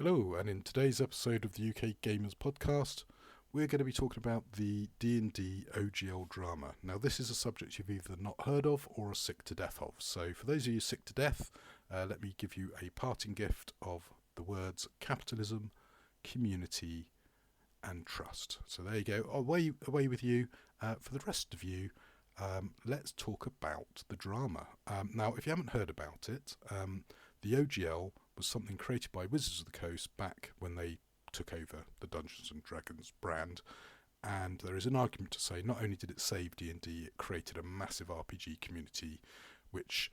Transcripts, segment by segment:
Hello, and in today's episode of the UK Gamers Podcast, we're going to be talking about the D&D OGL drama. Now, this is a subject you've either not heard of or are sick to death of. So for those of you sick to death, let me give you a parting gift of the words capitalism, community, and trust. So there you go, away with you. For the rest of you, let's talk about the drama. Now, if you haven't heard about it, the OGL was something created by Wizards of the Coast back when they took over the Dungeons & Dragons brand, and there is an argument to say not only did it save D&D, it created a massive RPG community which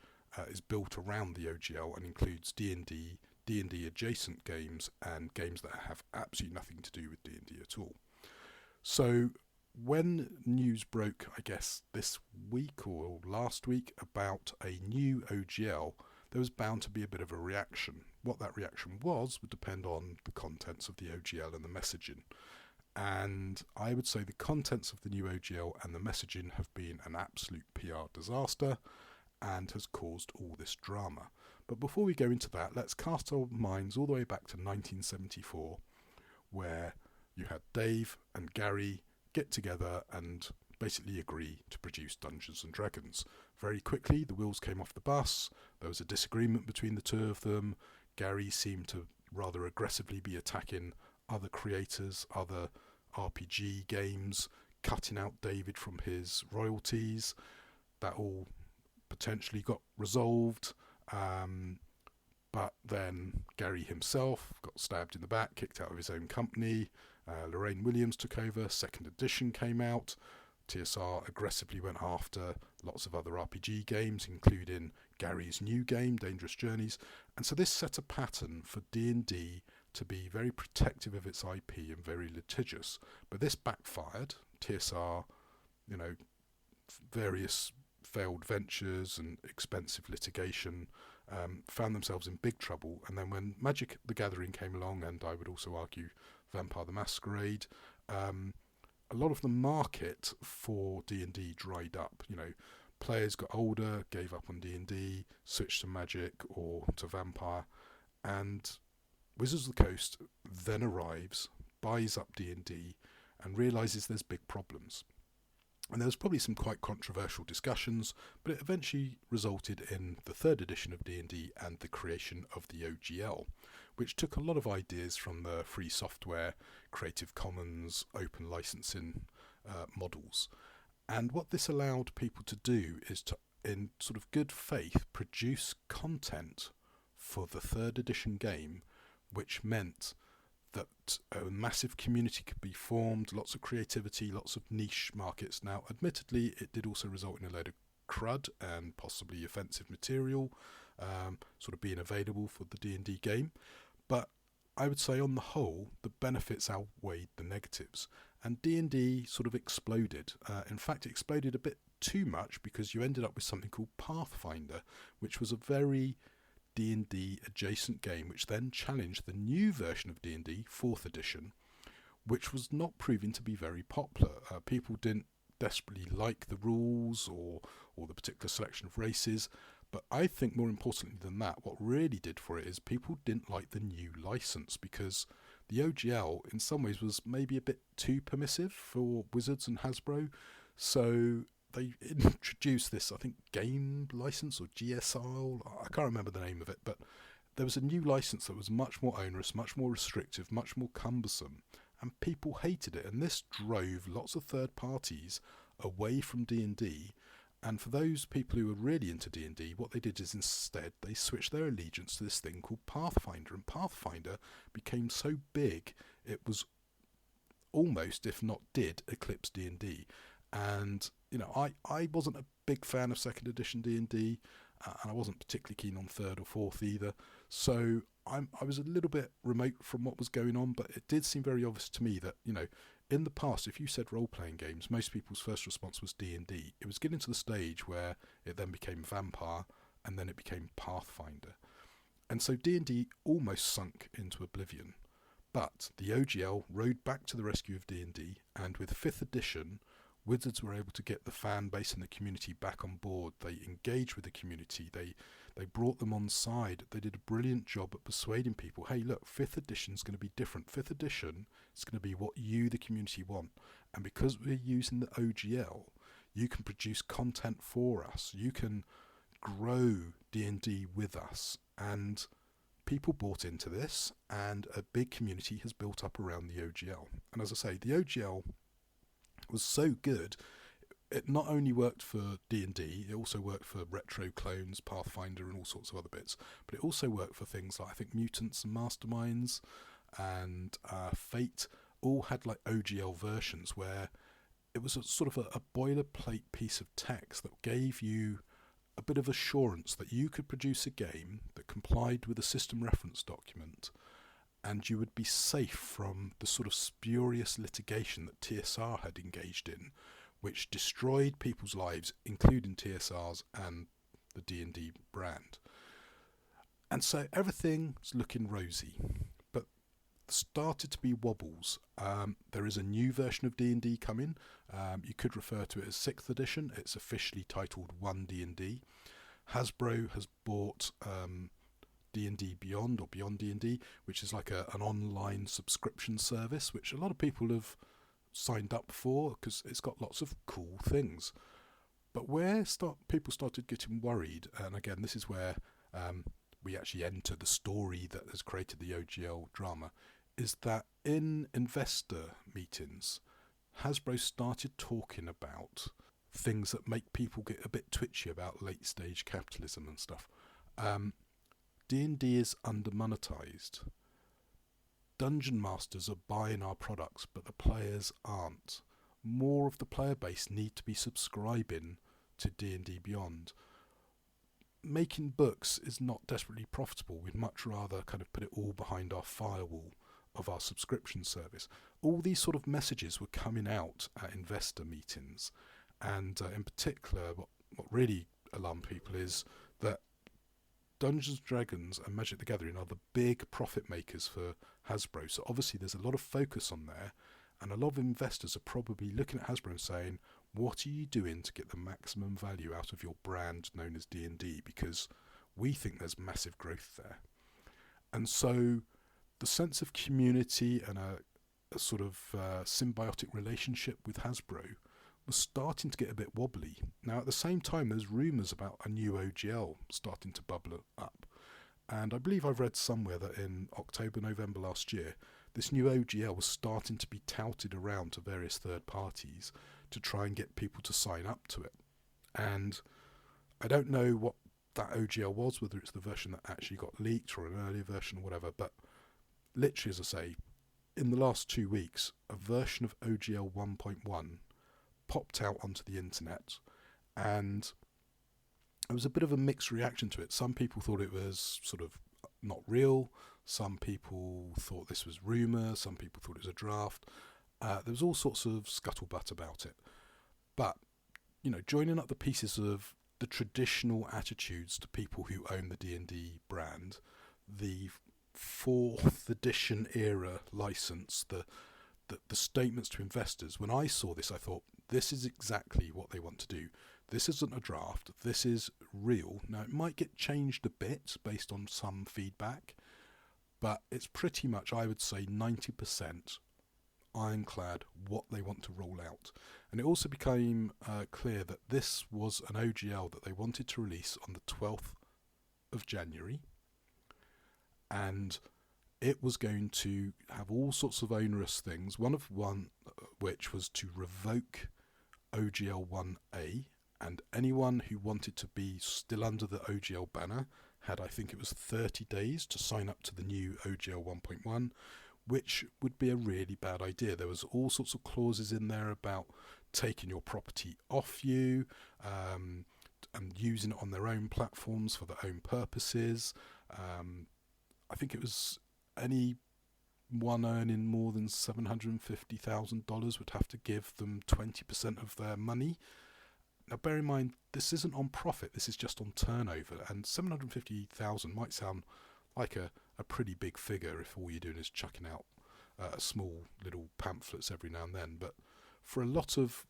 is built around the OGL and includes D&D adjacent games, and games that have absolutely nothing to do with D&D at all. So when news broke, I guess this week or last week, about a new OGL, there was bound to be a bit of a reaction. What that reaction was would depend on the contents of the OGL and the messaging. And I would say the contents of the new OGL and the messaging have been an absolute PR disaster and has caused all this drama. But before we go into that, let's cast our minds all the way back to 1974, where you had Dave and Gary get together and basically agree to produce Dungeons & Dragons. Very quickly, the wheels came off the bus. There was a disagreement between the two of them. Gary seemed to rather aggressively be attacking other creators, other RPG games, cutting out David from his royalties. That all potentially got resolved. But then Gary himself got stabbed in the back, kicked out of his own company. Lorraine Williams took over. Second edition came out. TSR aggressively went after lots of other RPG games, including Gary's new game, Dangerous Journeys. And so this set a pattern for D&D to be very protective of its IP and very litigious. But this backfired. TSR, various failed ventures and expensive litigation, found themselves in big trouble. And then when Magic the Gathering came along, and I would also argue Vampire the Masquerade, a lot of the market for D&D dried up. Players got older, gave up on D&D, switched to Magic or to Vampire, and Wizards of the Coast then arrives, buys up D&D, and realises there's big problems. And there was probably some quite controversial discussions, but it eventually resulted in the third edition of D&D and the creation of the OGL, which took a lot of ideas from the free software, Creative Commons, open licensing models. And what this allowed people to do is to, in sort of good faith, produce content for the third edition game, which meant that a massive community could be formed, lots of creativity, lots of niche markets. Now, admittedly, it did also result in a load of crud and possibly offensive material sort of being available for the D&D game. But I would say on the whole, the benefits outweighed the negatives. And D&D sort of exploded. In fact, it exploded a bit too much, because you ended up with something called Pathfinder, which was a very D&D adjacent game, which then challenged the new version of D&D, 4th edition, which was not proving to be very popular. People didn't desperately like the rules or the particular selection of races, but I think more importantly than that, what really did for it is people didn't like the new license, because the OGL in some ways was maybe a bit too permissive for Wizards and Hasbro. So they introduced this, I think, game license or GSL, I can't remember the name of it, but there was a new license that was much more onerous, much more restrictive, much more cumbersome, and people hated it. And this drove lots of third parties away from D&D. And for those people who were really into D&D, what they did is instead they switched their allegiance to this thing called Pathfinder. And Pathfinder became so big, it was almost, if not did, eclipse D&D. And I wasn't a big fan of second edition D&D, and I wasn't particularly keen on third or fourth either. So I was a little bit remote from what was going on, but it did seem very obvious to me that, in the past, if you said role-playing games, most people's first response was D&D. It was getting to the stage where it then became Vampire, and then it became Pathfinder. And so D&D almost sunk into oblivion. But the OGL rode back to the rescue of D&D, and with 5th edition, Wizards were able to get the fan base and the community back on board. They engaged with the community. They brought them on side. They did a brilliant job at persuading people, hey, look, 5th edition is going to be different. 5th edition is going to be what you, the community, want. And because we're using the OGL, you can produce content for us. You can grow D&D with us. And people bought into this, and a big community has built up around the OGL. And as I say, the OGL was so good, it not only worked for D&D, it also worked for retro clones, Pathfinder, and all sorts of other bits, but it also worked for things like, I think, Mutants and Masterminds and Fate all had like OGL versions where it was a sort of a boilerplate piece of text that gave you a bit of assurance that you could produce a game that complied with a system reference document, and you would be safe from the sort of spurious litigation that TSR had engaged in, which destroyed people's lives, including TSR's and the D&D brand. And so everything's looking rosy, but started to be wobbles. There is a new version of D&D coming. You could refer to it as 6th edition. It's officially titled 1 D&D. Hasbro has bought D&D Beyond, or Beyond D&D, which is like an online subscription service, which a lot of people have signed up for because it's got lots of cool things. But where people started getting worried, and again, this is where we actually enter the story that has created the OGL drama, is that in investor meetings, Hasbro started talking about things that make people get a bit twitchy about late stage capitalism and stuff. D&D is under monetized. Dungeon masters are buying our products, but the players aren't. More of the player base need to be subscribing to D&D Beyond. Making books is not desperately profitable. We'd much rather kind of put it all behind our firewall of our subscription service. All these sort of messages were coming out at investor meetings, and in particular what really alarmed people is that Dungeons & Dragons and Magic the Gathering are the big profit makers for Hasbro. So obviously there's a lot of focus on there, and a lot of investors are probably looking at Hasbro and saying, what are you doing to get the maximum value out of your brand known as D&D? Because we think there's massive growth there. And so the sense of community and a sort of symbiotic relationship with Hasbro was starting to get a bit wobbly. Now, at the same time, there's rumours about a new OGL starting to bubble up. And I believe I've read somewhere that in October, November last year, this new OGL was starting to be touted around to various third parties to try and get people to sign up to it. And I don't know what that OGL was, whether it's the version that actually got leaked or an earlier version or whatever, but literally, as I say, in the last 2 weeks, a version of OGL 1.1 popped out onto the internet, and it was a bit of a mixed reaction to it. Some people thought it was sort of not real, some people thought this was rumour, some people thought it was a draft. There was all sorts of scuttlebutt about it. But, you know, joining up the pieces of the traditional attitudes to people who own the D&D brand, the 4th edition era license, the statements to investors. When I saw this, I thought, this is exactly what they want to do. This isn't a draft. This is real. Now, it might get changed a bit based on some feedback, but it's pretty much, I would say, 90% ironclad what they want to roll out. And it also became clear that this was an OGL that they wanted to release on the 12th of January, and it was going to have all sorts of onerous things, one which was to revoke OGL 1A, and anyone who wanted to be still under the OGL banner had, I think it was 30 days to sign up to the new OGL 1.1, which would be a really bad idea. There was all sorts of clauses in there about taking your property off you, and using it on their own platforms for their own purposes. I think it was anyone earning more than $750,000 would have to give them 20% of their money. Now, bear in mind, this isn't on profit, this is just on turnover, and $750,000 might sound like a pretty big figure if all you're doing is chucking out small little pamphlets every now and then, but for a lot of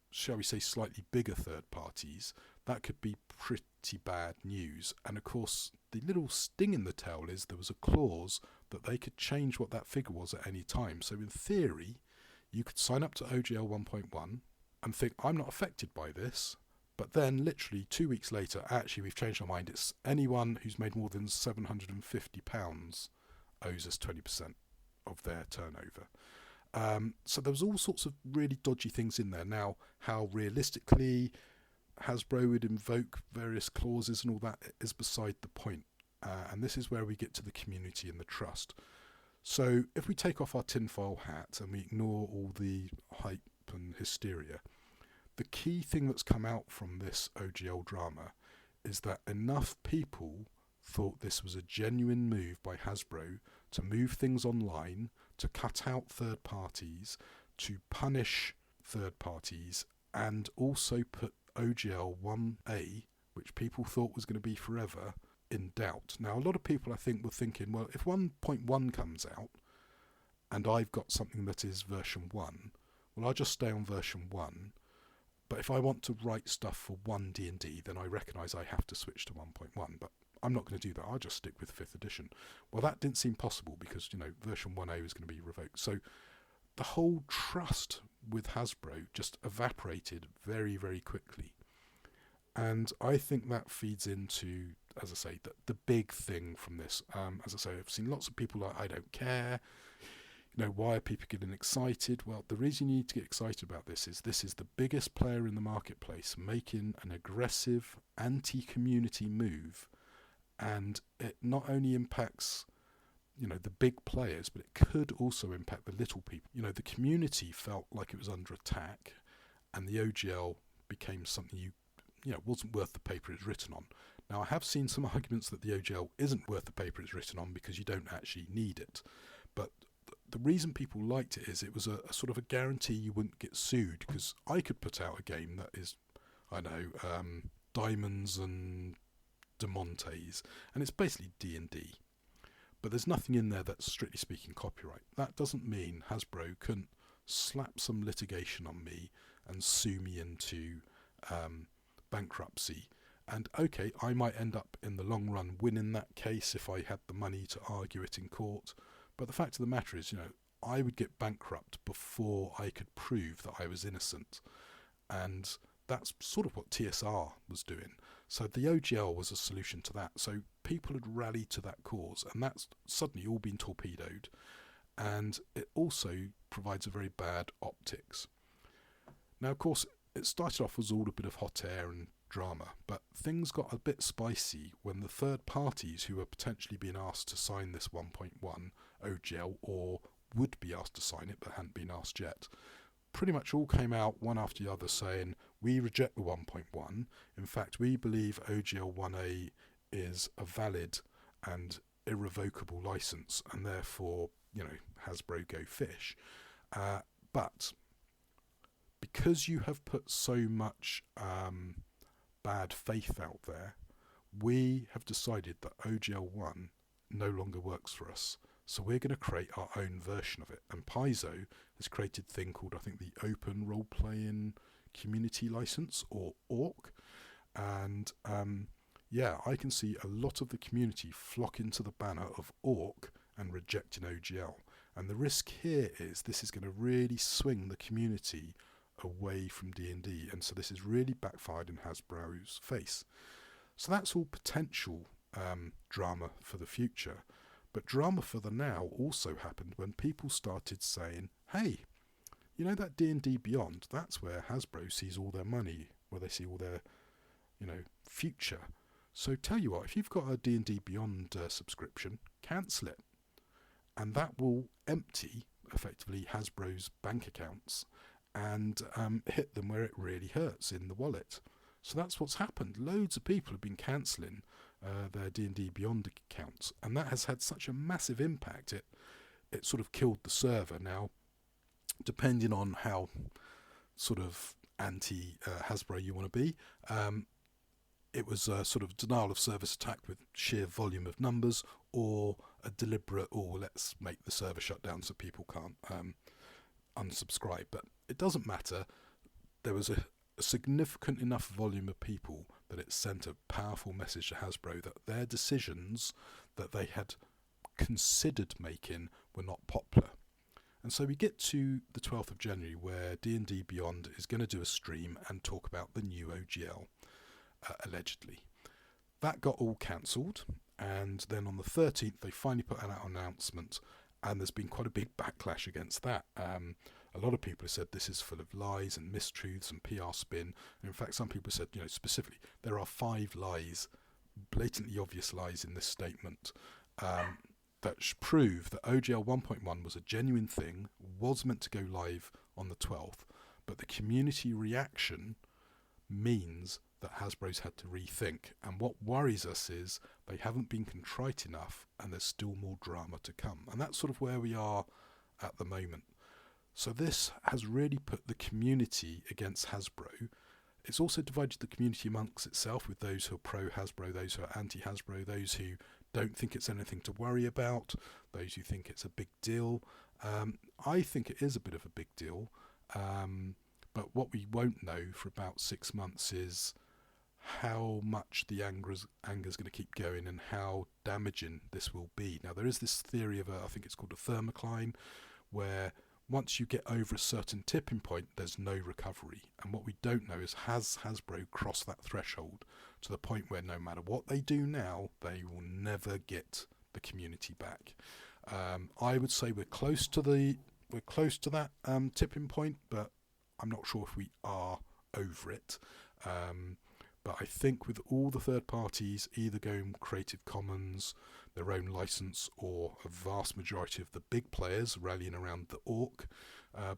shall we say, slightly bigger third parties, that could be pretty bad news. And of course, the little sting in the tail is there was a clause that they could change what that figure was at any time. So in theory, you could sign up to OGL 1.1 and think, I'm not affected by this. But then literally 2 weeks later, actually, we've changed our mind. It's anyone who's made more than £750 owes us 20% of their turnover. So there was all sorts of really dodgy things in there. Now, how realistically Hasbro would invoke various clauses and all that is beside the point. And this is where we get to the community and the trust. So if we take off our tinfoil hat and we ignore all the hype and hysteria, the key thing that's come out from this OGL drama is that enough people thought this was a genuine move by Hasbro to move things online, to cut out third parties, to punish third parties, and also put OGL 1A, which people thought was going to be forever, in doubt. Now, a lot of people, I think, were thinking, well, if 1.1 comes out and I've got something that is version 1, well, I'll just stay on version 1. But if I want to write stuff for 1 D&D, then I recognise I have to switch to 1.1. But I'm not going to do that. I'll just stick with 5th edition. Well, that didn't seem possible because, version 1A was going to be revoked. So the whole trust with Hasbro just evaporated very, very quickly. And I think that feeds into, as I say, the big thing from this. As I say, I've seen lots of people like, I don't care. Why are people getting excited? Well, the reason you need to get excited about this is the biggest player in the marketplace making an aggressive anti-community move, and it not only impacts the big players, but it could also impact the little people. The community felt like it was under attack, and the OGL became something wasn't worth the paper it's written on. Now, I have seen some arguments that the OGL isn't worth the paper it's written on because you don't actually need it, but the reason people liked it is it was a sort of a guarantee you wouldn't get sued, because I could put out a game that is, diamonds and monetize, and it's basically D&D, but there's nothing in there that's strictly speaking copyright. That doesn't mean Hasbro couldn't slap some litigation on me and sue me into bankruptcy. And okay, I might end up in the long run winning that case if I had the money to argue it in court. But the fact of the matter is, I would get bankrupt before I could prove that I was innocent. And that's sort of what TSR was doing. So the OGL was a solution to that. So people had rallied to that cause, and that's suddenly all been torpedoed. And it also provides a very bad optics. Now, of course, it started off as all a bit of hot air and drama, but things got a bit spicy when the third parties who were potentially being asked to sign this 1.1 OGL, or would be asked to sign it but hadn't been asked yet, pretty much all came out one after the other saying, we reject the 1.1. In fact, we believe OGL 1A is a valid and irrevocable license, and therefore, Hasbro go fish. But because you have put so much bad faith out there, we have decided that OGL 1 no longer works for us. So we're going to create our own version of it. And Paizo has created a thing called, I think, the Open Role-Playing Community License, or ORC. And I can see a lot of the community flock into the banner of ORC and rejecting OGL. And the risk here is this is going to really swing the community away from D&D, and so this is really backfired in Hasbro's face. So that's all potential drama for the future, but drama for the now also happened when people started saying, hey, that D&D Beyond, that's where Hasbro sees all their money, where they see all their future. So tell you what, if you've got a D&D Beyond subscription, cancel it, and that will empty effectively Hasbro's bank accounts and hit them where it really hurts, in the wallet. So that's what's happened. Loads of people have been cancelling their D&D Beyond accounts, and that has had such a massive impact. It sort of killed the server. Now, depending on how sort of anti-Hasbro you want to be, it was a sort of denial of service attack with sheer volume of numbers, or a deliberate, let's make the server shut down so people can't unsubscribe. But it doesn't matter. there was a significant enough volume of people that it sent a powerful message to Hasbro that their decisions that they had considered making were not popular. And so we get to the 12th of January where D&D Beyond is going to do a stream and talk about the new OGL, allegedly. That got all cancelled, and then on the 13th they finally put out an announcement, and there's been quite a big backlash against that. A lot of people have said this is full of lies and mistruths and PR spin. And in fact, some people said, specifically, there are 5 lies, blatantly obvious lies in this statement that prove that OGL 1.1 was a genuine thing, was meant to go live on the 12th, but the community reaction means that Hasbro's had to rethink. And what worries us is they haven't been contrite enough and there's still more drama to come. And that's sort of where we are at the moment. So this has really put the community against Hasbro. It's also divided the community amongst itself, with those who are pro-Hasbro, those who are anti-Hasbro, those who don't think it's anything to worry about, those who think it's a big deal. I think it is a bit of a big deal, but what we won't know for about 6 months is how much the anger is going to keep going and how damaging this will be. Now, there is this theory of, I think it's called a Thermocline, where once you get over a certain tipping point, there's no recovery. And what we don't know is, has Hasbro crossed that threshold to the point where no matter what they do now, they will never get the community back? I would say we're close to that tipping point, but I'm not sure if we are over it. But I think with all the third parties either going Creative Commons, their own license, or a vast majority of the big players rallying around the Orc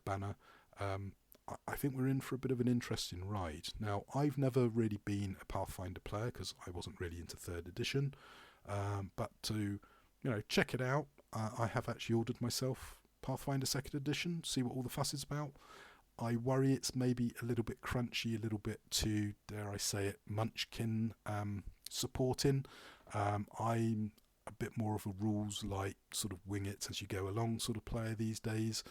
banner, I think we're in for a bit of an interesting ride. Now, I've never really been a Pathfinder player because I wasn't really into 3rd edition, but to check it out, I have actually ordered myself Pathfinder 2nd edition, see what all the fuss is about. I worry it's maybe a little bit crunchy, a little bit too, dare I say it, munchkin supporting. I'm a bit more of a rules light, sort of wing it as you go along sort of player these days.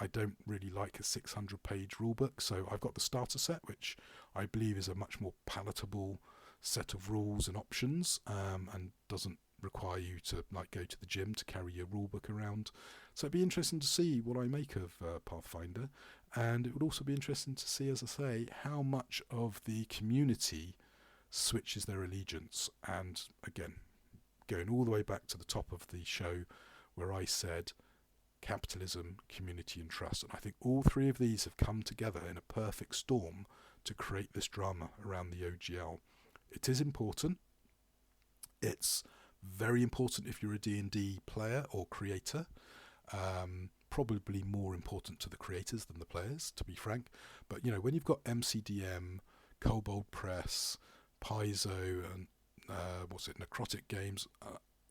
I don't really like a 600-page rulebook, so I've got the starter set, which I believe is a much more palatable set of rules and options, and doesn't require you to go to the gym to carry your rulebook around. So it'd be interesting to see what I make of Pathfinder, and it would also be interesting to see, as I say, how much of the community switches their allegiance. And again, going all the way back to the top of the show where I said capitalism, community and trust, and I think all 3 of these have come together in a perfect storm to create this drama around the OGL. It is important. It's very important if you're a D&D player or creator. Probably more important to the creators than the players, to be frank. But when you've got MCDM, Kobold Press, Paizo, and Necrotic Games,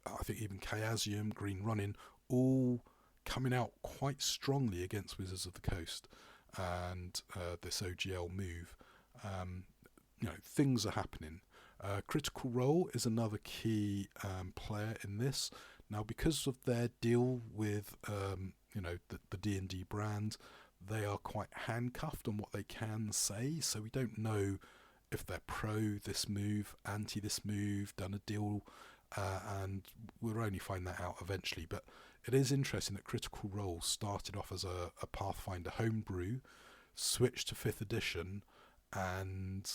I think even Chaosium, Green Running, all coming out quite strongly against Wizards of the Coast and this OGL move, things are happening. Critical Role is another key player in this. Now, because of their deal with the D&D brand, they are quite handcuffed on what they can say. So we don't know if they're pro this move, anti this move, done a deal, and we'll only find that out eventually. But it is interesting that Critical Role started off as a Pathfinder homebrew, switched to 5th edition, and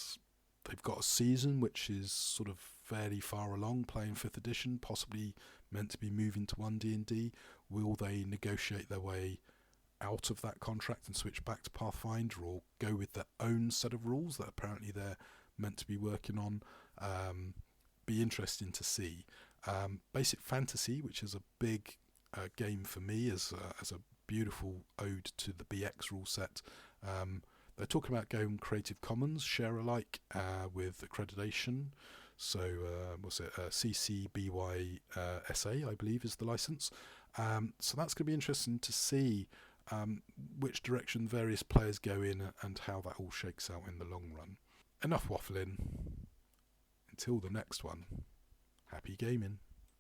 they've got a season which is sort of fairly far along playing 5th edition, possibly meant to be moving to 1D&D. Will they negotiate their way out of that contract and switch back to Pathfinder, or go with their own set of rules that apparently they're meant to be working on? Be interesting to see. Basic Fantasy, which is a big game for me as a beautiful ode to the BX rule set. They're talking about going Creative Commons, share alike with accreditation. So CC BY SA, I believe, is the license. So that's going to be interesting to see which direction various players go in and how that all shakes out in the long run. Enough waffling. Until the next one, happy gaming.